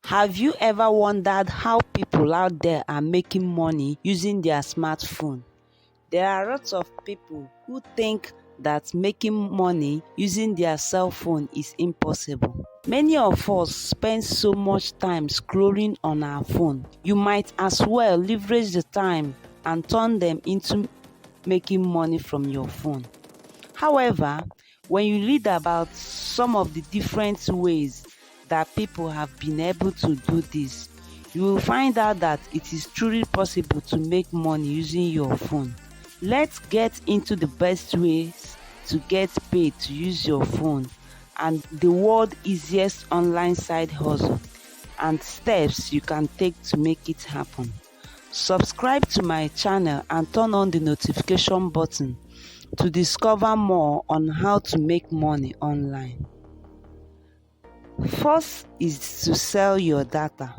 Have you ever wondered how people out there are making money using their smartphone? There are lots of people who think that making money using their cell phone is impossible. Many of us spend so much time scrolling on our phone. You might as well leverage the time and turn them into making money from your phone. However, when you read about some of the different ways that people have been able to do this, you will find out that it is truly possible to make money using your phone. Let's get into the best ways to get paid to use your phone and the world's easiest online side hustle and steps you can take to make it happen. Subscribe to my channel and turn on the notification button to discover more on how to make money online. First is to sell your data.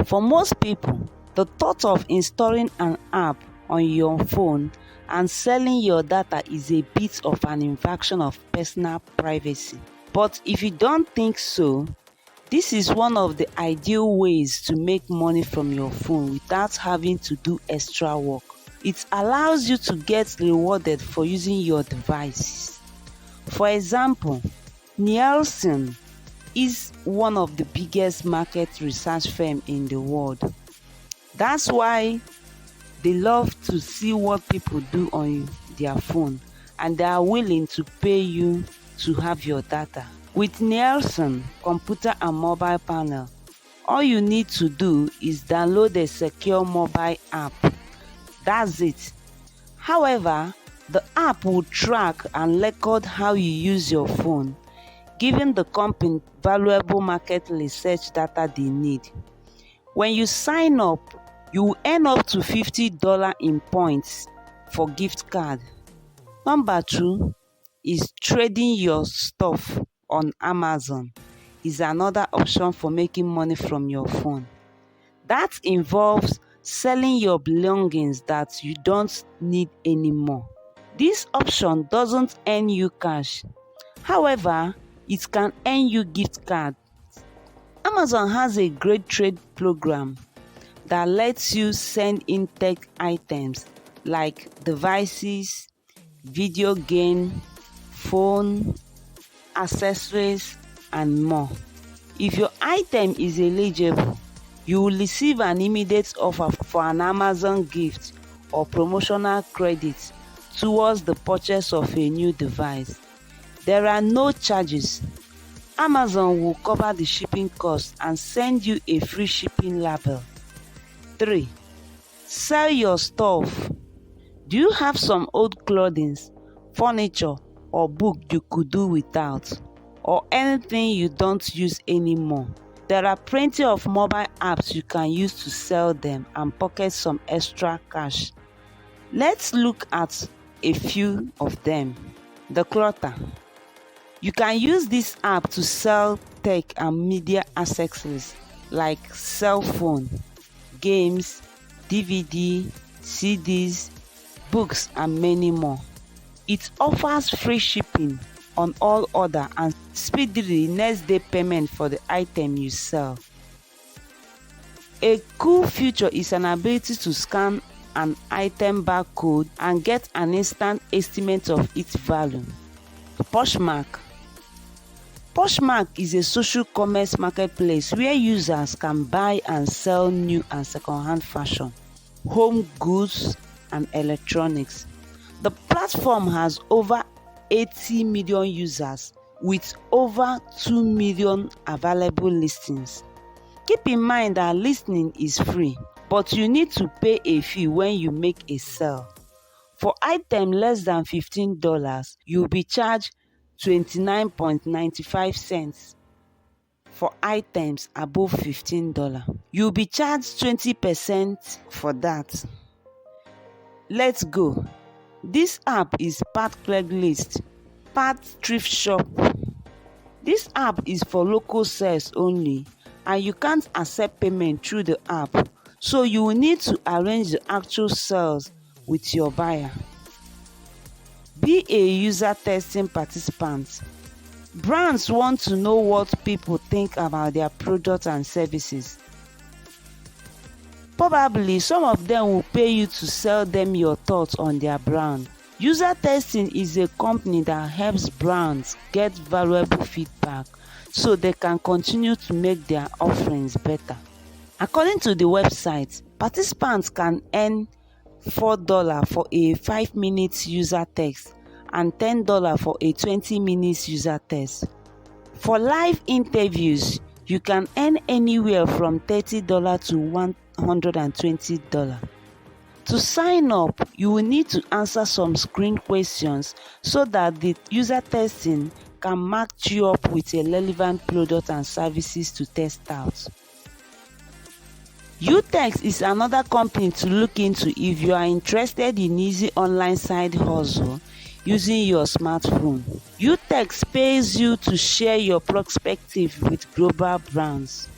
For most people, the thought of installing an app on your phone and selling your data is a bit of an invasion of personal privacy. But if you don't think so, this is one of the ideal ways to make money from your phone without having to do extra work. It allows you to get rewarded for using your devices. For example, Nielsen is one of the biggest market research firms in the world. That's why they love to see what people do on their phone, and they are willing to pay you to have your data. With Nielsen computer and mobile panel, all you need to do is download a secure mobile app. That's it. However, the app will track and record how you use your phone, giving the company valuable market research data they need. When you sign up, you will earn up to $50 in points for gift card. Number 2 is trading your stuff on Amazon. Is another option for making money from your phone. That involves selling your belongings that you don't need anymore. This option doesn't earn you cash. However, it can earn you gift cards. Amazon has a great trade program that lets you send in tech items like devices, video game, phone, accessories, and more. If your item is eligible, you will receive an immediate offer for an Amazon gift or promotional credit towards the purchase of a new device. There are no charges. Amazon will cover the shipping cost and send you a free shipping label. 3. Sell your stuff. Do you have some old clothing, furniture, or book you could do without, or anything you don't use anymore? There are plenty of mobile apps you can use to sell them and pocket some extra cash. Let's look at a few of them. The Clutter. You can use this app to sell tech and media accessories like cell phone, games, DVD, CDs, books, and many more. It offers free shipping on all order and speedy next day payment for the item you sell. A cool feature is an ability to scan an item barcode and get an instant estimate of its value. Poshmark. Poshmark is a social commerce marketplace where users can buy and sell new and second-hand fashion, home goods, and electronics. The platform has over 80 million users with over 2 million available listings. Keep in mind that listing is free, but you need to pay a fee when you make a sale. For items less than $15, you'll be charged 29.95 cents. For items above $15, you'll be charged 20% for that. Let's go. This app is part Craigslist, part thrift shop. This app is for local sales only, and you can't accept payment through the app, so you will need to arrange the actual sales with your buyer. Be a user testing participant. Brands want to know what people think about their products and services. Probably some of them will pay you to sell them your thoughts on their brand. User testing is a company that helps brands get valuable feedback so they can continue to make their offerings better. According to the website, participants can earn $4 for a 5-minute user test and $10 for a 20-minute user test. For live interviews, you can earn anywhere from $30 to $120. To sign up, you will need to answer some screen questions so that the user testing can match you up with a relevant product and services to test out. Utex is another company to look into if you are interested in easy online side hustle using your smartphone. Utex pays you to share your perspective with global brands.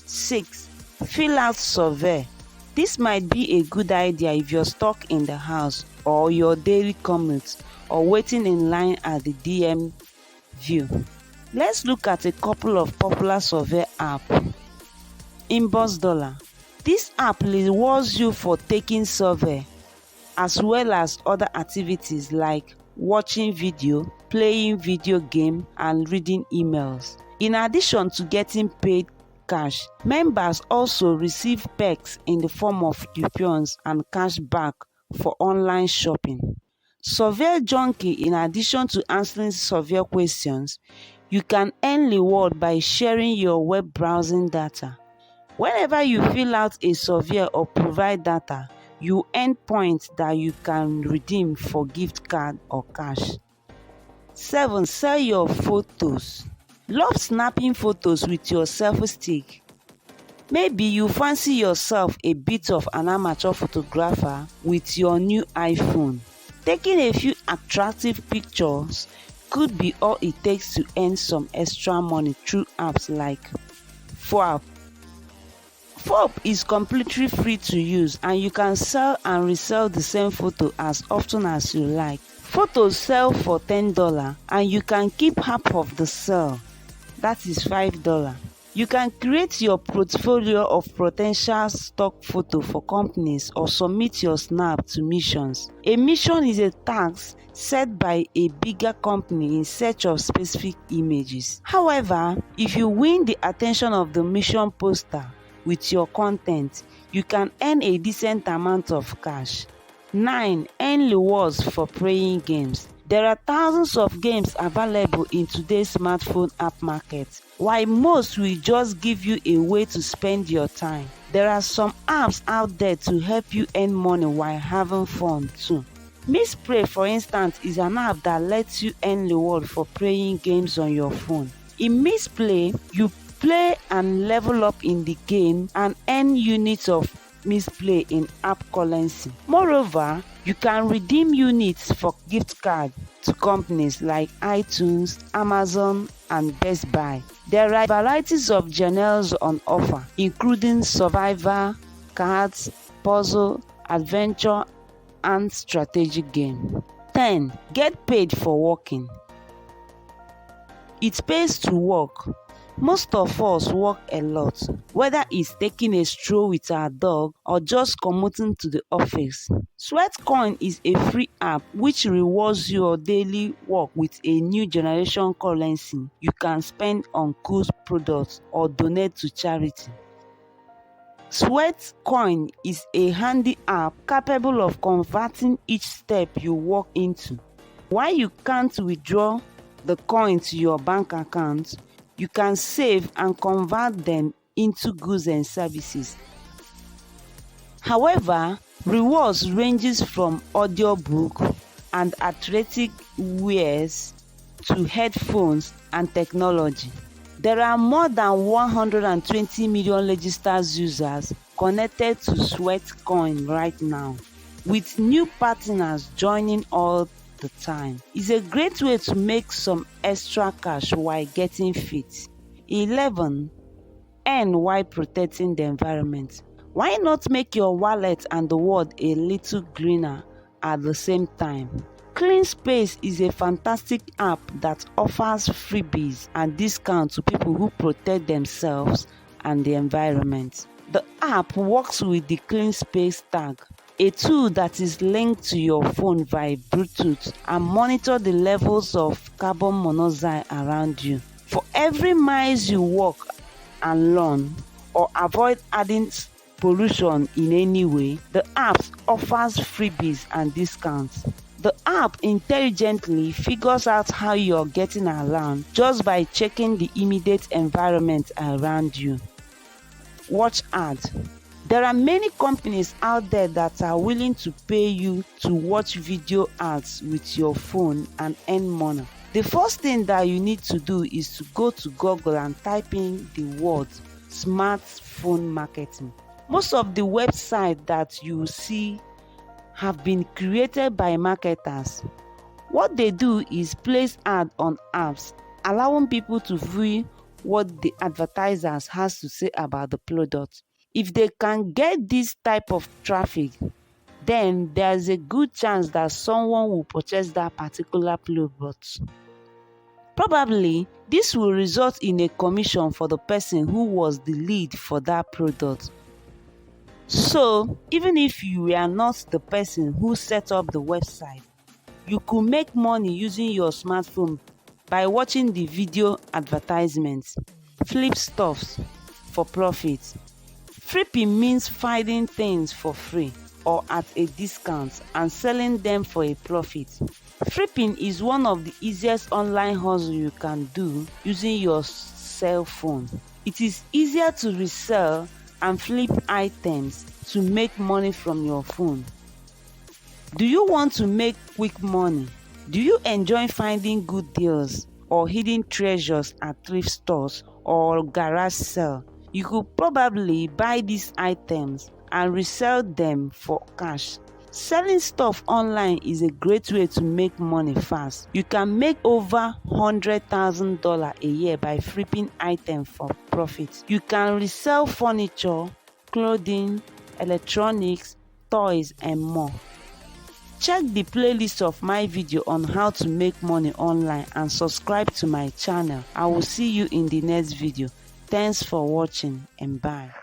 6. Fill out survey. This might be a good idea if you're stuck in the house or your daily commute or waiting in line at the DMV. Let's look at a couple of popular survey apps. Inbox Dollar. This app rewards you for taking survey as well as other activities like watching video, playing video game, and reading emails. In addition to getting paid cash, members also receive perks in the form of coupons and cash back for online shopping. Survey Junkie. In addition to answering survey questions, you can earn reward by sharing your web browsing data. Whenever you fill out a survey or provide data, you earn points that you can redeem for gift card or cash. 7. Sell your photos. Love snapping photos with your selfie stick? Maybe you fancy yourself a bit of an amateur photographer with your new iPhone. Taking a few attractive pictures could be all it takes to earn some extra money through apps like FOAP. FOAP is completely free to use and you can sell and resell the same photo as often as you like. Photos sell for $10 and you can keep half of the sale, that is $5. You can create your portfolio of potential stock photo for companies or submit your snap to missions. A mission is a task set by a bigger company in search of specific images. However, if you win the attention of the mission poster with your content, you can earn a decent amount of cash. 9. Earn rewards for playing games. There are thousands of games available in today's smartphone app market. While most will just give you a way to spend your time, there are some apps out there to help you earn money while having fun too. Misplay, for instance, is an app that lets you earn reward for playing games on your phone. In Misplay, you play and level up in the game and earn units of misplay in app currency. Moreover, you can redeem units for gift cards to companies like iTunes, Amazon, and Best Buy. There are varieties of genres on offer, including survivor, cards, puzzle, adventure, and strategic game. 10. Get paid for working. It pays to work. Most of us work a lot, whether it's taking a stroll with our dog or just commuting to the office. Sweatcoin is a free app which rewards your daily work with a new generation currency you can spend on cool products or donate to charity. Sweatcoin is a handy app capable of converting each step you walk into. While you can't withdraw the coin to your bank account, you can save and convert them into goods and services. However, rewards ranges from audiobook and athletic wears to headphones and technology. There are more than 120 million registered users connected to Sweatcoin right now, with new partners joining all the time. It's a great way to make some extra cash while getting fit. 11. Earn while protecting the environment. Why not make your wallet and the world a little greener at the same time? CleanSpace is a fantastic app that offers freebies and discounts to people who protect themselves and the environment. The app works with the CleanSpace tag, a tool that is linked to your phone via Bluetooth and monitor the levels of carbon monoxide around you. For every miles you walk and run or avoid adding pollution in any way, the app offers freebies and discounts. The app intelligently figures out how you're getting around just by checking the immediate environment around you. Watch ad. There are many companies out there that are willing to pay you to watch video ads with your phone and earn money. The first thing that you need to do is to go to Google and type in the word smartphone marketing. Most of the websites that you see have been created by marketers. What they do is place ads on apps, allowing people to view what the advertisers has to say about the product. If they can get this type of traffic, then there's a good chance that someone will purchase that particular product. Probably, this will result in a commission for the person who was the lead for that product. So, even if you were not the person who set up the website, you could make money using your smartphone by watching the video advertisements. Flip stuff for profit. Flipping means finding things for free or at a discount and selling them for a profit. Flipping is one of the easiest online hustle you can do using your cell phone. It is easier to resell and flip items to make money from your phone. Do you want to make quick money? Do you enjoy finding good deals or hidden treasures at thrift stores or garage sale? You could probably buy these items and resell them for cash. Selling stuff online is a great way to make money fast. You can make over $100,000 a year by flipping items for profit. You can resell furniture, clothing, electronics, toys, and more. Check the playlist of my video on how to make money online and subscribe to my channel. I will see you in the next video. Thanks for watching and bye.